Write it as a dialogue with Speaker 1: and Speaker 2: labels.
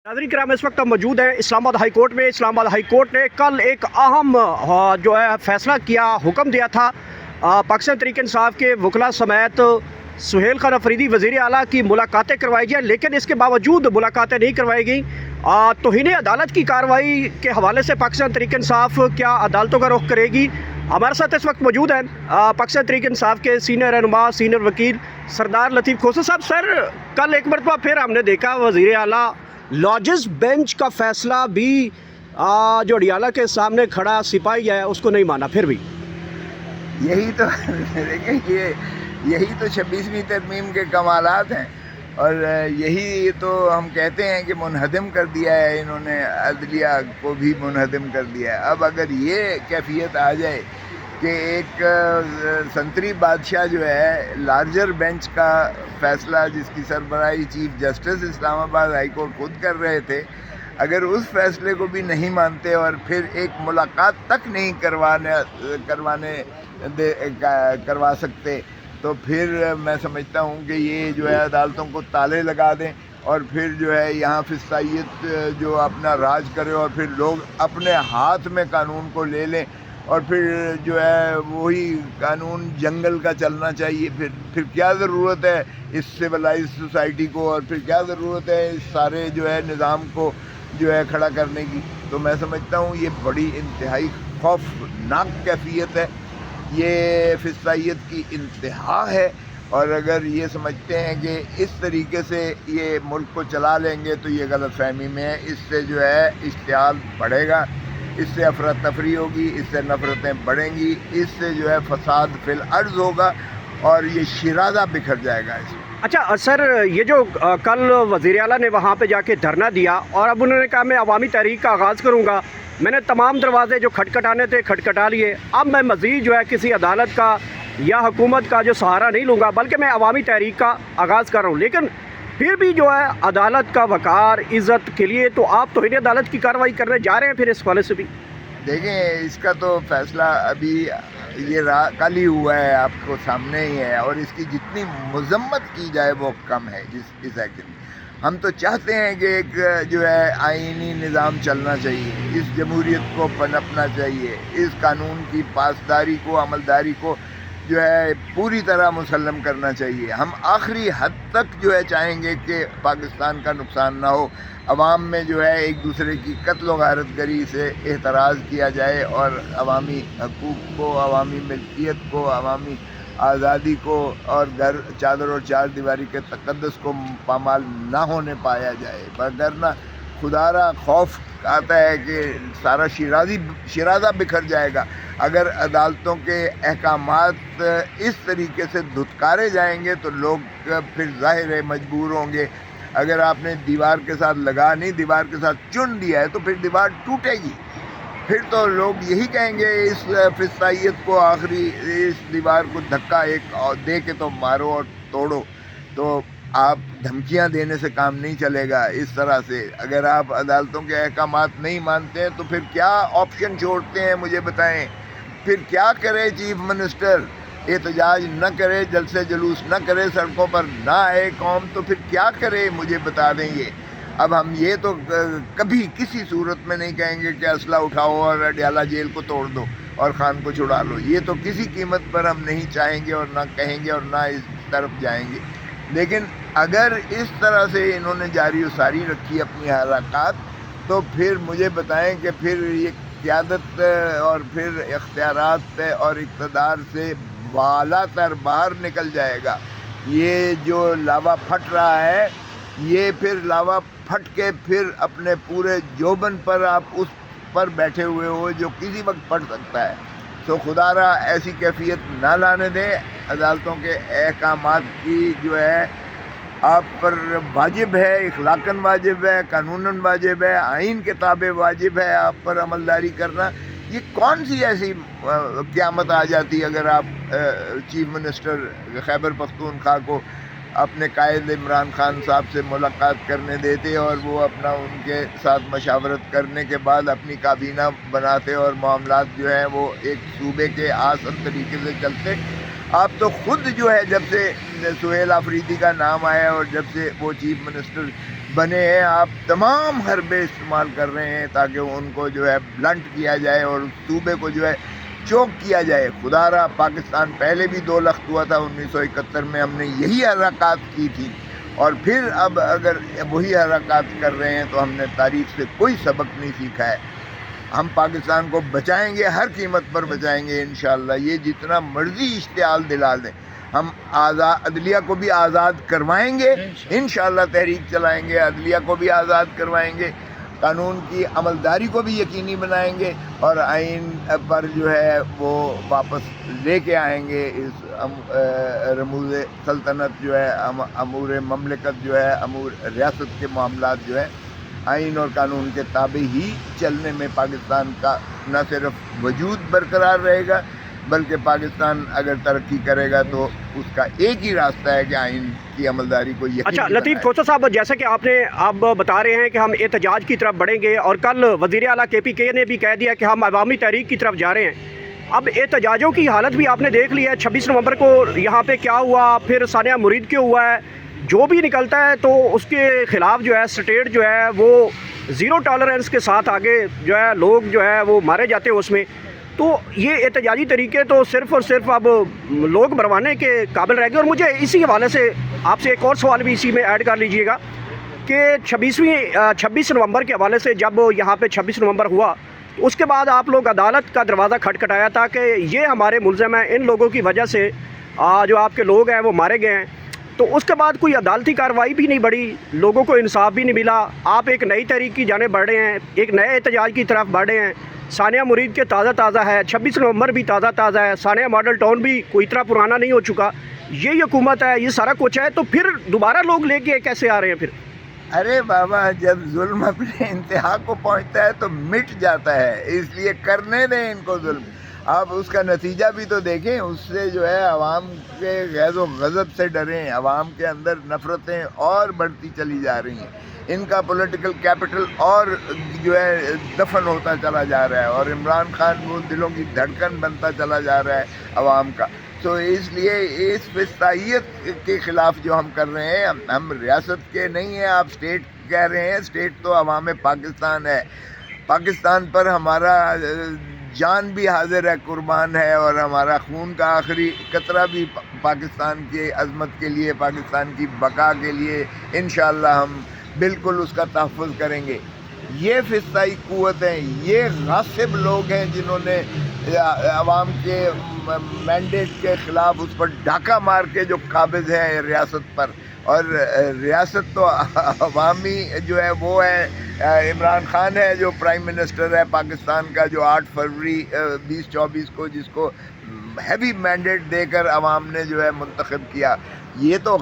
Speaker 1: नाज़रीन किराम, इस वक्त हम मौजूद हैं इस्लामाबाद हाई कोर्ट में। इस्लामाबाद हाई कोर्ट ने कल एक अहम जो है फैसला किया, हुक्म दिया था पाकिस्तान तहरीक इंसाफ के वकला समेत सुहेल खान अफरीदी वज़ीर आला की मुलाकातें करवाई जाएँ, लेकिन इसके बावजूद मुलाकातें नहीं करवाई गई। तौहीन अदालत की कार्रवाई के हवाले से पाकिस्तान तहरीक इंसाफ क्या अदालतों का रुख करेगी? हमारे साथ इस वक्त मौजूद हैं पाकिस्तान तहरीक इंसाफ के सीनियर रहनुमा, सीनियर वकील सरदार लतीफ़ खोसर साहब। सर, कल एक मरतबा फिर हमने देखा वज़ीर आला लॉजेस बेंच का फैसला भी जो अडियाला के सामने खड़ा सिपाही है उसको नहीं माना। फिर भी
Speaker 2: यही तो देखिए, यही तो 26वीं तरमीम के कमालात हैं, और यही तो हम कहते हैं कि मुनहदम कर दिया है इन्होंने, अदलिया को भी मुनहदम कर दिया है। अब अगर ये कैफियत आ जाए कि एक संतरी बादशाह जो है लार्जर बेंच का फ़ैसला जिसकी सरबराही chief justice Islamabad high court खुद कर रहे थे, अगर उस फैसले को भी नहीं मानते और फिर एक मुलाकात तक नहीं करवा सकते, तो फिर मैं समझता हूँ कि ये जो है अदालतों को ताले लगा दें और फिर जो है यहाँ फिसाइयत जो अपना राज करे और फिर लोग अपने हाथ में कानून को ले लें, और फिर जो है वही कानून जंगल का चलना चाहिए। फिर क्या ज़रूरत है इस सिविलाइज सोसाइटी को, और फिर क्या ज़रूरत है इस सारे जो है निज़ाम को जो है खड़ा करने की। तो मैं समझता हूँ ये बड़ी इंतहाई खौफनाक कैफियत है, ये फिसाइयत की इंतहा है। और अगर ये समझते हैं कि इस तरीके से ये मुल्क को चला लेंगे तो ये गलत फहमी में है। इससे जो है इश्तिहाल बढ़ेगा, इससे अफरा तफरी होगी, इससे नफ़रतें बढ़ेंगी, इससे जो है फसाद फिल अर्ज़ होगा और ये शिराज़ा बिखर जाएगा इसमें।
Speaker 1: अच्छा सर, ये जो कल वज़ीर आला ने वहाँ पे जाके धरना दिया और अब उन्होंने कहा मैं अवामी तहरीक का आगाज़ करूँगा, मैंने तमाम दरवाजे जो खटखटाने थे खटखटा लिए, अब मैं मज़ीद जो है किसी अदालत का या हुकूमत का जो सहारा नहीं लूँगा, बल्कि मैं अवामी तहरीक का आगाज़ कर रहा हूँ। लेकिन फिर भी जो है अदालत का वक़ार, इज़्ज़त के लिए तो आप तौहीन अदालत की कार्रवाई करने जा रहे हैं। फिर इस हवाले से भी
Speaker 2: देखें, इसका तो फ़ैसला अभी ये कल ही हुआ है, आपको सामने ही है, और इसकी जितनी मज़म्मत की जाए वो कम है। इस एक्ट में हम तो चाहते हैं कि एक जो है आईनी निज़ाम चलना चाहिए, इस जमहूरियत को पनपना चाहिए, इस कानून की पासदारी को, अमलदारी को जो है पूरी तरह मुसल्लम करना चाहिए। हम आखिरी हद तक जो है चाहेंगे कि पाकिस्तान का नुकसान ना हो, अवाम में जो है एक दूसरे की कत्ल व गारतगरी से एहतराज़ किया जाए और अवामी हकूक़ को, अवामी मिल्कियत को, अवामी आज़ादी को और घर, चादर और चार दीवारी के तक़द्दुस को पामाल ना होने पाया जाए। वरना खुदारा खौफ आता है कि सारा शिराज़ा बिखर जाएगा अगर अदालतों के अहकामात इस तरीके से धुतकारे जाएंगे, तो लोग फिर ज़ाहिर है मजबूर होंगे। अगर आपने दीवार के साथ लगा नहीं, दीवार के साथ चुन दिया है, तो फिर दीवार टूटेगी। फिर तो लोग यही कहेंगे इस फिसाइयत को, आखिरी इस दीवार को धक्का एक दे के तो मारो और तोड़ो। तो आप धमकियां देने से काम नहीं चलेगा। इस तरह से अगर आप अदालतों के अहकामात नहीं मानते हैं तो फिर क्या ऑप्शन छोड़ते हैं, मुझे बताएं। फिर क्या करे चीफ मिनिस्टर? एहतजाज न करे, जलसे जुलूस न करे, सड़कों पर ना आए कौम, तो फिर क्या करे, मुझे बता दें ये। अब हम ये तो कभी किसी सूरत में नहीं कहेंगे कि असला उठाओ और अडियाला जेल को तोड़ दो और खान को छुड़ा लो। ये तो किसी कीमत पर हम नहीं चाहेंगे और ना कहेंगे और ना इस तरफ जाएंगे। लेकिन अगर इस तरह से इन्होंने जारी सारी रखी अपनी हरकत, तो फिर मुझे बताएं कि फिर ये क़यादत और फिर इख्तियारात और इक़्तिदार से वाला तर बाहर निकल जाएगा। ये जो लावा फट रहा है, ये फिर लावा फट के फिर अपने पूरे जोबन पर आप उस पर बैठे हुए हो जो किसी वक्त फट सकता है। तो खुदारा ऐसी कैफियत ना लाने दें। अदालतों के अहकामात की जो है आप पर वाजिब है, इखलाकन वाजिब है, कानूनन वाजिब है, आइन के ताबे वाजिब है आप पर अमलदारी करना। ये कौन सी ऐसी क़यामत आ जाती अगर आप चीफ मिनिस्टर खैबर पख्तूनख्वा को अपने कायद इमरान खान साहब से मुलाकात करने देते और वो अपना उनके साथ मशावरत करने के बाद अपनी काबीना बनाते और मामलात जो हैं वो एक सूबे के आसान तरीके से चलते। آپ تو خود جو ہے جب سے سہیل آفریدی کا نام آیا اور جب سے وہ چیف منسٹر بنے ہیں آپ تمام حربے استعمال کر رہے ہیں تاکہ ان کو جو ہے بلنٹ کیا جائے اور اس صوبے کو جو ہے چوک کیا جائے. خدا را پاکستان پہلے بھی 2 لخت ہوا تھا 1971 میں, ہم نے یہی حرکات کی تھی اور پھر اب اگر وہی حرکات کر رہے ہیں تو ہم نے تاریخ سے کوئی سبق نہیں سیکھا ہے. ہم پاکستان کو بچائیں گے, ہر قیمت پر بچائیں گے انشاءاللہ. یہ جتنا مرضی اشتعال دلا دیں, ہم عدلیہ کو بھی آزاد کروائیں گے انشاءاللہ. تحریک چلائیں گے, عدلیہ کو بھی آزاد کروائیں گے, قانون کی عملداری کو بھی یقینی بنائیں گے اور آئین پر جو ہے وہ واپس لے کے آئیں گے. اس رموز سلطنت جو ہے, امور مملکت جو ہے, امور ریاست کے معاملات جو ہے آئین اور قانون کے تابع ہی چلنے میں پاکستان کا نہ صرف وجود برقرار رہے گا بلکہ پاکستان اگر ترقی کرے گا تو اس کا ایک ہی راستہ ہے کہ آئین کی عملداری کو یقینی
Speaker 1: اچھا
Speaker 2: بنائے.
Speaker 1: لطیف کھوسہ صاحب, جیسا کہ آپ بتا رہے ہیں کہ ہم احتجاج کی طرف بڑھیں گے اور کل وزیر اعلیٰ KPK نے بھی کہہ دیا کہ ہم عوامی تحریک کی طرف جا رہے ہیں. اب احتجاجوں کی حالت بھی آپ نے دیکھ لی ہے. 26 نومبر کو یہاں پہ کیا ہوا, پھر ثانیہ مرید کیوں ہوا ہے. جو بھی نکلتا ہے تو اس کے خلاف جو ہے اسٹیٹ جو ہے وہ 0 ٹالرنس کے ساتھ آگے جو ہے لوگ جو ہے وہ مارے جاتے ہیں اس میں. تو یہ احتجاجی طریقے تو صرف اور صرف اب لوگ مروانے کے قابل رہ گئے. اور مجھے اسی حوالے سے آپ سے ایک اور سوال بھی اسی میں ایڈ کر لیجئے گا کہ 26 نومبر کے حوالے سے جب یہاں پہ 26 نومبر ہوا اس کے بعد آپ لوگ عدالت کا دروازہ کھٹکھٹایا تھا کہ یہ ہمارے ملزم ہیں, ان لوگوں کی وجہ سے جو آپ کے لوگ ہیں وہ مارے گئے ہیں. تو اس کے بعد کوئی عدالتی کارروائی بھی نہیں بڑھی, لوگوں کو انصاف بھی نہیں ملا. آپ ایک نئی تحریک کی جانب بڑھ رہے ہیں, ایک نئے احتجاج کی طرف بڑھ رہے ہیں. ثانیہ مرید کے تازہ ہے, 26 نومبر بھی تازہ ہے, ثانیہ ماڈل ٹاؤن بھی کوئی اتنا پرانا نہیں ہو چکا. یہ حکومت ہے, یہ سارا کچھ ہے, تو پھر دوبارہ لوگ لے کے کیسے آ رہے ہیں پھر؟
Speaker 2: ارے بابا, جب ظلم اپنے انتہا کو پہنچتا ہے تو مٹ جاتا ہے, اس لیے کرنے دیں ان کو ظلم. آپ اس کا نتیجہ بھی تو دیکھیں, اس سے جو ہے عوام کے غیظ و غضب سے ڈریں, عوام کے اندر نفرتیں اور بڑھتی چلی جا رہی ہیں, ان کا پولیٹیکل کیپٹل اور جو ہے دفن ہوتا چلا جا رہا ہے اور عمران خان وہ دلوں کی دھڑکن بنتا چلا جا رہا ہے عوام کا. تو اس لیے اس فسطائیت کے خلاف جو ہم کر رہے ہیں, ہم ریاست کے نہیں ہیں, آپ اسٹیٹ کہہ رہے ہیں, اسٹیٹ تو عوام پاکستان ہے. پاکستان پر ہمارا جان بھی حاضر ہے, قربان ہے, اور ہمارا خون کا آخری قطرہ بھی پاکستان کی عظمت کے لیے, پاکستان کی بقا کے لیے انشاءاللہ ہم بالکل اس کا تحفظ کریں گے. یہ فضائی قوت ہیں, یہ غاصب لوگ ہیں جنہوں نے عوام کے مینڈیٹ کے خلاف اس پر ڈاکہ مار کے جو قابض ہے ریاست پر, اور ریاست تو عوامی جو ہے وہ ہے, عمران خان ہے جو پرائم منسٹر ہے پاکستان کا, جو 8 فروری 2024 کو جس کو ہیوی مینڈیٹ دے کر عوام نے جو ہے منتخب کیا. یہ تو